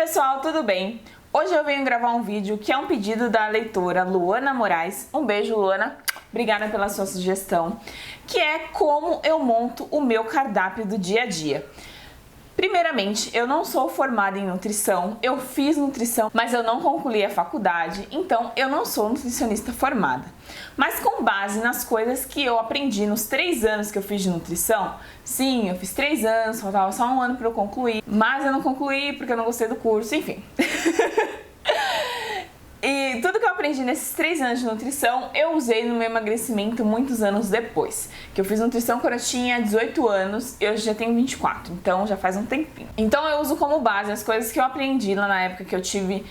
pessoal, tudo bem? Hoje eu venho gravar um vídeo que é um pedido da leitora Luana Moraes. Um beijo, Luana. Obrigada pela sua sugestão. Que é como eu monto o meu cardápio do dia a dia. Primeiramente, eu não sou formada em nutrição, eu fiz nutrição, mas eu não concluí a faculdade, então eu não sou nutricionista formada. Mas com base nas coisas que eu aprendi nos 3 anos que eu fiz de nutrição, sim, eu fiz 3 anos, faltava só 1 ano para eu concluir, mas eu não concluí porque eu não gostei do curso, enfim. E tudo que eu aprendi nesses 3 anos de nutrição, eu usei no meu emagrecimento muitos anos depois. Que eu fiz nutrição quando eu tinha 18 anos e hoje já tenho 24, então já faz um tempinho. Então eu uso como base as coisas que eu aprendi lá na época que eu tive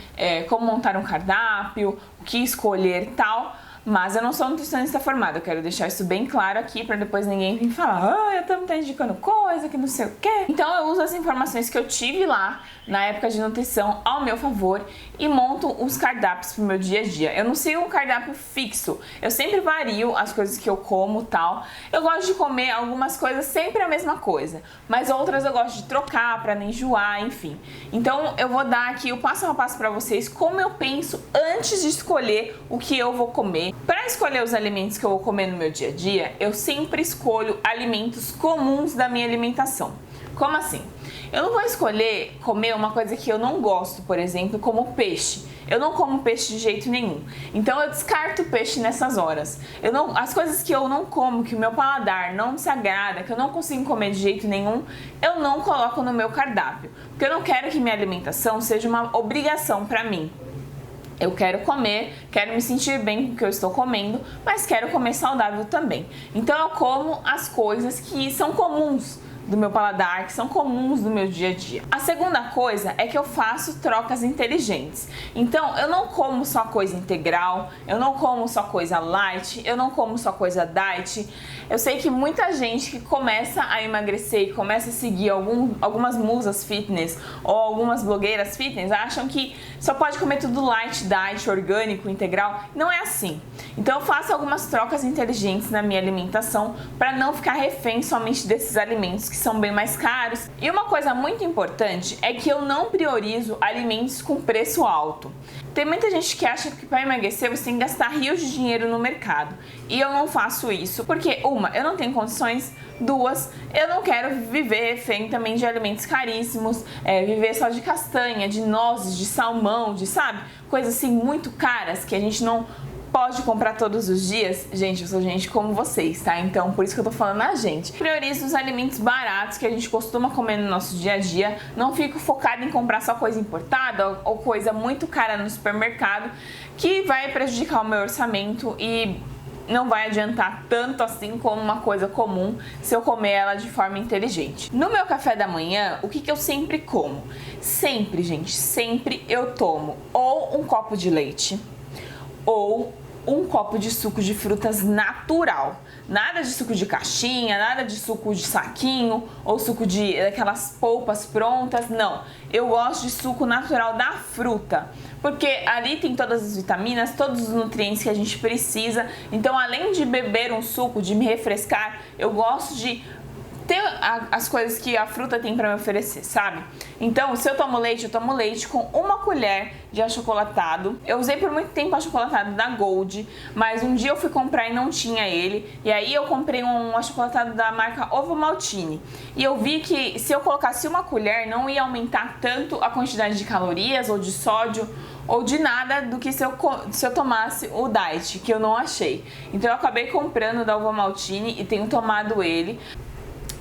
como montar um cardápio, o que escolher e tal. Mas eu não sou nutricionista formada, eu quero deixar isso bem claro aqui pra depois ninguém vir falar eu também tô indicando coisa, que não sei o quê. Então eu uso as informações que eu tive lá na época de nutrição ao meu favor e monto os cardápios pro meu dia a dia. Eu não sigo um cardápio fixo, eu sempre vario as coisas que eu como e tal. Eu gosto de comer algumas coisas sempre a mesma coisa, mas outras eu gosto de trocar pra não enjoar, enfim. Então eu vou dar aqui o passo a passo pra vocês como eu penso antes de escolher o que eu vou comer. Para escolher os alimentos que eu vou comer no meu dia a dia, eu sempre escolho alimentos comuns da minha alimentação. Como assim? Eu não vou escolher comer uma coisa que eu não gosto, por exemplo, como peixe. Eu não como peixe de jeito nenhum. Então eu descarto peixe nessas horas. As coisas que eu não como, que o meu paladar não se agrada, que eu não consigo comer de jeito nenhum, eu não coloco no meu cardápio. Porque eu não quero que minha alimentação seja uma obrigação para mim. Eu quero comer, quero me sentir bem com o que eu estou comendo, mas quero comer saudável também. Então eu como as coisas que são comuns do meu paladar, que são comuns do meu dia a dia. A segunda coisa é que eu faço trocas inteligentes. Então eu não como só coisa integral, eu não como só coisa light, eu não como só coisa diet. Eu sei que muita gente que começa a emagrecer e começa a seguir algumas musas fitness ou algumas blogueiras fitness acham que só pode comer tudo light, diet, orgânico, integral. Não é assim. Então eu faço algumas trocas inteligentes na minha alimentação para não ficar refém somente desses alimentos que são bem mais caros. E uma coisa muito importante é que eu não priorizo alimentos com preço alto. Tem muita gente que acha que para emagrecer você tem que gastar rios de dinheiro no mercado. E eu não faço isso porque, eu não tenho condições, 2, eu não quero viver refém também de alimentos caríssimos, viver só de castanha, de nozes, de salmão, sabe? Coisas assim muito caras que a gente não pode comprar todos os dias. Gente, eu sou gente como vocês, tá? Então, por isso que eu tô falando a gente. Priorizo os alimentos baratos que a gente costuma comer no nosso dia a dia. Não fico focada em comprar só coisa importada ou coisa muito cara no supermercado, que vai prejudicar o meu orçamento e não vai adiantar tanto assim como uma coisa comum se eu comer ela de forma inteligente. No meu café da manhã, o que eu sempre como? Sempre, gente, sempre eu tomo ou um copo de leite ou um copo de suco de frutas natural. Nada de suco de caixinha, nada de suco de saquinho ou suco de aquelas polpas prontas, não. Eu gosto de suco natural da fruta, porque ali tem todas as vitaminas, todos os nutrientes que a gente precisa. Então, além de beber um suco, de me refrescar, eu gosto de ter as coisas que a fruta tem para me oferecer, sabe? Então, se eu tomo leite, eu tomo leite com 1 colher de achocolatado. Eu usei por muito tempo achocolatado da Gold, mas um dia eu fui comprar e não tinha ele. E aí eu comprei um achocolatado da marca Ovomaltine. E eu vi que se eu colocasse 1 colher, não ia aumentar tanto a quantidade de calorias ou de sódio ou de nada do que se eu tomasse o diet, que eu não achei. Então eu acabei comprando da Ovomaltine e tenho tomado ele.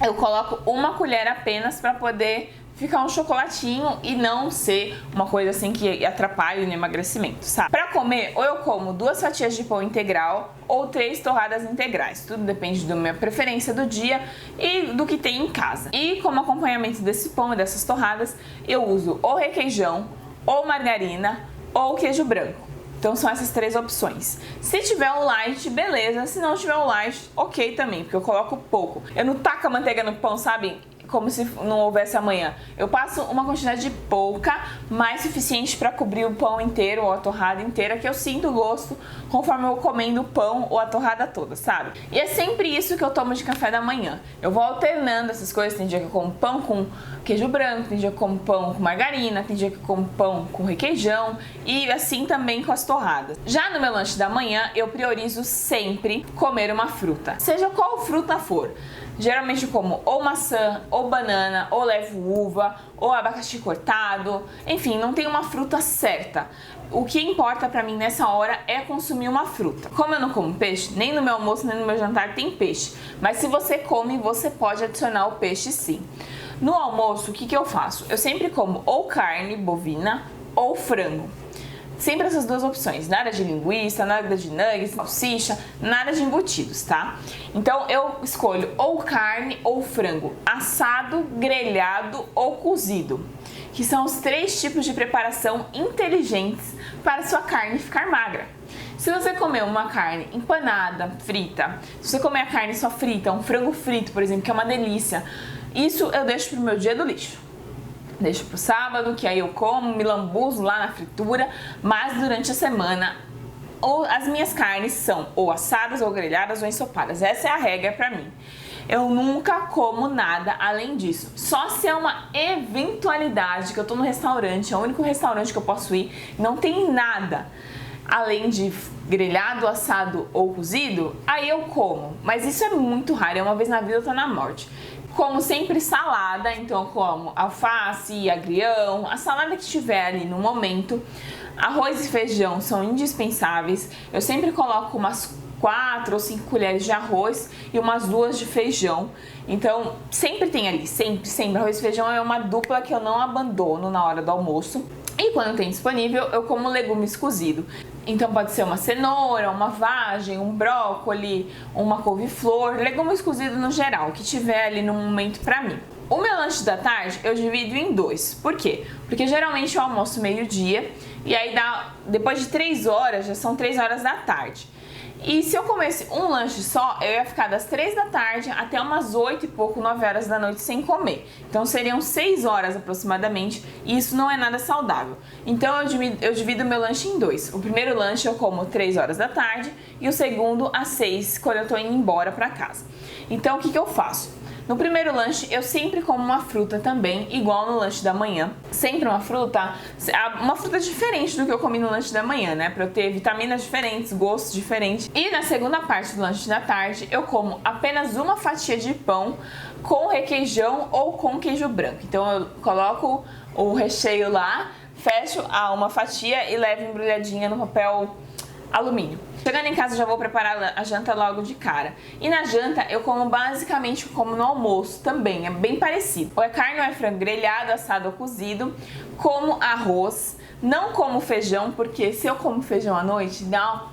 Eu coloco 1 colher apenas para poder ficar um chocolatinho e não ser uma coisa assim que atrapalhe no emagrecimento, sabe? Para comer, ou eu como 2 fatias de pão integral ou 3 torradas integrais. Tudo depende da minha preferência do dia e do que tem em casa. E como acompanhamento desse pão e dessas torradas, eu uso ou requeijão, ou margarina, ou queijo branco. Então são essas 3 opções. Se tiver o light, beleza. Se não tiver o light, ok também, porque eu coloco pouco. Eu não taco a manteiga no pão, sabe? como se não houvesse amanhã. Eu passo uma quantidade pouca, mas suficiente para cobrir o pão inteiro ou a torrada inteira, que eu sinto o gosto conforme eu vou comendo o pão ou a torrada toda, sabe? E é sempre isso que eu tomo de café da manhã. Eu vou alternando essas coisas, tem dia que eu como pão com queijo branco, tem dia que eu como pão com margarina, tem dia que eu como pão com requeijão e assim também com as torradas. Já no meu lanche da manhã, eu priorizo sempre comer uma fruta, seja qual fruta for. Geralmente eu como ou maçã, ou banana, ou levo uva, ou abacaxi cortado, enfim, não tem uma fruta certa. O que importa pra mim nessa hora é consumir uma fruta. Como eu não como peixe, nem no meu almoço nem no meu jantar tem peixe, mas se você come, você pode adicionar o peixe sim. No almoço, o que eu faço? Eu sempre como ou carne bovina ou frango. Sempre essas duas opções, nada de linguiça, nada de nuggets, salsicha, nada de embutidos, tá? Então eu escolho ou carne ou frango, assado, grelhado ou cozido, que são os 3 tipos de preparação inteligentes para a sua carne ficar magra. Se você comer uma carne empanada, frita, se você comer a carne só frita, um frango frito, por exemplo, que é uma delícia, isso eu deixo pro meu dia do lixo. Deixo pro sábado, que aí eu como, me lambuzo lá na fritura, mas durante a semana as minhas carnes são ou assadas, ou grelhadas, ou ensopadas. Essa é a regra pra mim. Eu nunca como nada além disso. Só se é uma eventualidade que eu tô no restaurante, é o único restaurante que eu posso ir, não tem nada além de grelhado, assado ou cozido, aí eu como. Mas isso é muito raro, é uma vez na vida eu tô na morte. Como sempre salada, então eu como alface, agrião, a salada que tiver ali no momento. Arroz e feijão são indispensáveis. Eu sempre coloco umas 4 ou 5 colheres de arroz e umas 2 de feijão. Então sempre tem ali, sempre. Arroz e feijão é uma dupla que eu não abandono na hora do almoço. E quando tem disponível, eu como legumes cozidos. Então pode ser uma cenoura, uma vagem, um brócoli, uma couve-flor, legumes cozidos no geral, que tiver ali no momento pra mim. O meu lanche da tarde eu divido em 2. Por quê? Porque geralmente eu almoço meio-dia e aí depois de 3 horas, já são 3 horas da tarde. E se eu comesse um lanche só, eu ia ficar das 3 da tarde até umas 8 e pouco, 9 horas da noite sem comer. Então seriam 6 horas aproximadamente e isso não é nada saudável. Então eu divido meu lanche em 2. O primeiro lanche eu como 3 horas da tarde e o segundo às 6, quando eu tô indo embora pra casa. Então o que eu faço? No primeiro lanche eu sempre como uma fruta também, igual no lanche da manhã. Sempre uma fruta diferente do que eu comi no lanche da manhã, né? Pra eu ter vitaminas diferentes, gostos diferentes. E na segunda parte do lanche da tarde eu como apenas uma fatia de pão com requeijão ou com queijo branco. Então eu coloco o recheio lá, fecho uma fatia e levo embrulhadinha no papel alumínio. Chegando em casa já vou preparar a janta logo de cara. E na janta eu como basicamente como no almoço também, é bem parecido. Ou é carne ou é frango grelhado, assado ou cozido, como arroz, não como feijão, porque se eu como feijão à noite, dá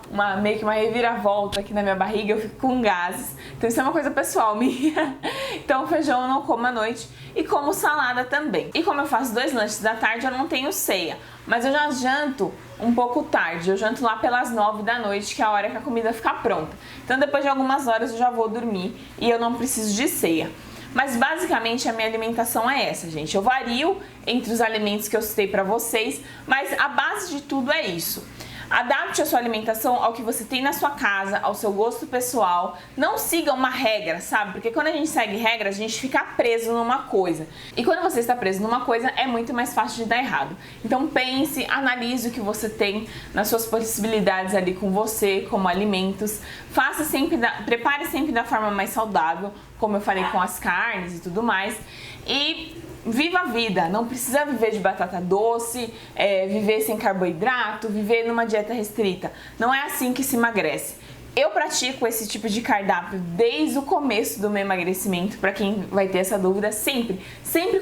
meio que uma reviravolta aqui na minha barriga, eu fico com gases. Então isso é uma coisa pessoal minha. Então feijão eu não como à noite e como salada também. E como eu faço 2 lanches da tarde, eu não tenho ceia. Mas eu já janto um pouco tarde, eu janto lá pelas 9 da noite, que é a hora que a comida fica pronta. Então depois de algumas horas eu já vou dormir e eu não preciso de ceia. Mas basicamente a minha alimentação é essa, gente. Eu vario entre os alimentos que eu citei pra vocês, mas a base de tudo é isso. Adapte a sua alimentação ao que você tem na sua casa, ao seu gosto pessoal. Não siga uma regra, sabe? Porque quando a gente segue regras, a gente fica preso numa coisa. E quando você está preso numa coisa, é muito mais fácil de dar errado. Então pense, analise o que você tem nas suas possibilidades ali com você, como alimentos. Prepare sempre da forma mais saudável, como eu falei com as carnes e tudo mais. E viva a vida, não precisa viver de batata doce, viver sem carboidrato, viver numa dieta restrita. Não é assim que se emagrece. Eu pratico esse tipo de cardápio desde o começo do meu emagrecimento, pra quem vai ter essa dúvida, sempre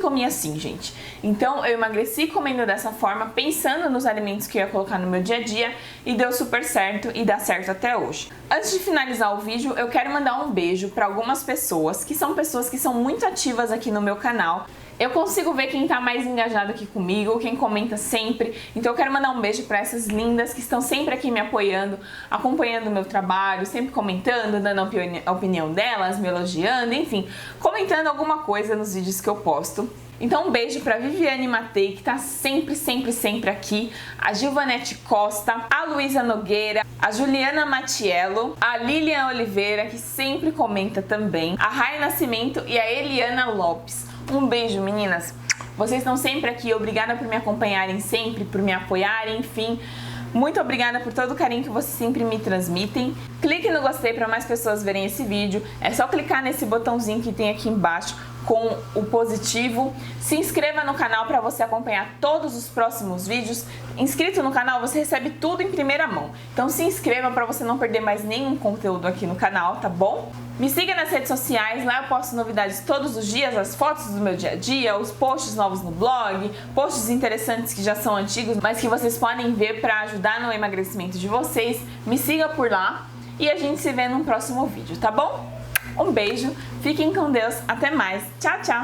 comi assim, gente. Então eu emagreci comendo dessa forma, pensando nos alimentos que eu ia colocar no meu dia a dia e deu super certo e dá certo até hoje. Antes de finalizar o vídeo, eu quero mandar um beijo para algumas pessoas que são muito ativas aqui no meu canal Eu consigo ver quem tá mais engajado aqui comigo, quem comenta sempre. Então eu quero mandar um beijo para essas lindas que estão sempre aqui me apoiando, acompanhando o meu trabalho, sempre comentando, dando a opinião delas, me elogiando, enfim, comentando alguma coisa nos vídeos que eu posto. Então um beijo pra Viviane Matei, que tá sempre aqui, a Gilvanete Costa, a Luísa Nogueira, a Juliana Matiello, a Lilian Oliveira, que sempre comenta também, a Rai Nascimento e a Eliana Lopes. Um beijo, meninas! Vocês estão sempre aqui, obrigada por me acompanharem sempre, por me apoiarem, enfim. Muito obrigada por todo o carinho que vocês sempre me transmitem. Clique no gostei para mais pessoas verem esse vídeo. É só clicar nesse botãozinho que tem aqui embaixo com o positivo. Se inscreva no canal para você acompanhar todos os próximos vídeos. Inscrito no canal, você recebe tudo em primeira mão. Então se inscreva para você não perder mais nenhum conteúdo aqui no canal, tá bom? Me siga nas redes sociais, lá eu posto novidades todos os dias, as fotos do meu dia a dia, os posts novos no blog, posts interessantes que já são antigos, mas que vocês podem ver para ajudar no emagrecimento de vocês. Me siga por lá e a gente se vê num próximo vídeo, tá bom? Um beijo, fiquem com Deus, até mais, tchau, tchau!